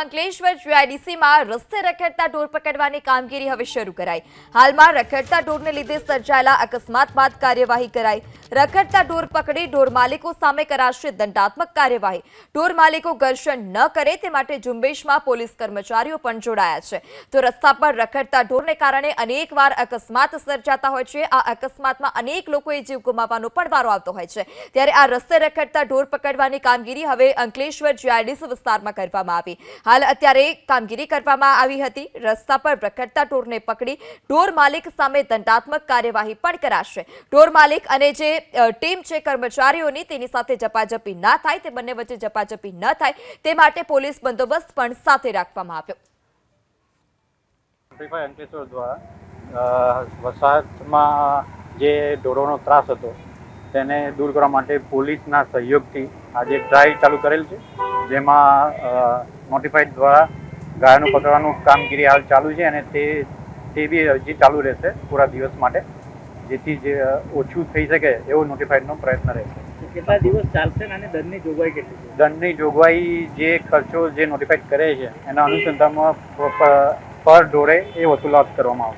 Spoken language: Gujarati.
અંકલેશ્વર જીઆઈડીસીમાં રસ્તે રખડતા ઢોર પકડવાની કામગીરી હવે શરૂ કરાઈ। હાલમાં રખડતા ઢોરને લીધે સર્જાયેલા અકસ્માત બાદ કાર્યવાહી કરાઈ। રખડતા ઢોર પકડી ઢોર માલિકો સામે કરાશે દંડાત્મક કાર્યવાહી। ઢોર માલિકો ઘર્ષણ ન કરે તે માટે ઝુંબેશમાં પોલીસ કર્મચારીઓ પણ જોડાયા છે। તો રસ્તા પર રખડતા ઢોરને કારણે અનેકવાર અકસ્માત સર્જાતા હોય છે। આ અકસ્માતમાં અનેક લોકોએ જીવ ગુમાવવાનો પણ વારો આવતો હોય છે। ત્યારે આ રસ્તે રખડતા ઢોર પકડવાની કામગીરી હવે અંકલેશ્વર જીઆઈડીસી વિસ્તારમાં કરવામાં આવી। હાલ અત્યારે કામગીરી કરવામાં આવી હતી। રસ્તા પર રખડતા ઢોરને પકડી ઢોર માલિક સામે દંડાત્મક કાર્યવાહી પણ કરાશે। ઢોર માલિક અને જે ટીમ છે કર્મચારીઓની તેની સાથે ઝપાઝપી ના થાય, તે બંને વચ્ચે ઝપાઝપી ન થાય તે માટે પોલીસ બંદોબસ્ત પણ સાથે રાખવામાં આવ્યો। અંકલેશ્વર દ્વારા વસાહતમાં જે ઢોરોનો ત્રાસ હતો તેને દૂર કરવા માટે પોલીસના સહયોગથી આજે ડ્રાઈવ ચાલુ કરેલ છે, જેમાં નોટિફાઈડ દ્વારા ગાયોનું પકડવાનું કામગીરી હાલ ચાલુ છે અને તે બી હજી ચાલુ રહેશે પૂરા દિવસ માટે, જેથી જે ઓછું થઈ શકે એવો નોટિફાઈડનો પ્રયત્ન રહેશે। કેટલા દિવસ ચાલશે અને દંડની જોગવાઈ કેટલી છે? દંડની જોગવાઈ જે ખર્ચો જે નોટિફાઈડ કરે છે એના અનુસંધાનમાં પર ઢોરે એ વસૂલાત કરવામાં આવશે।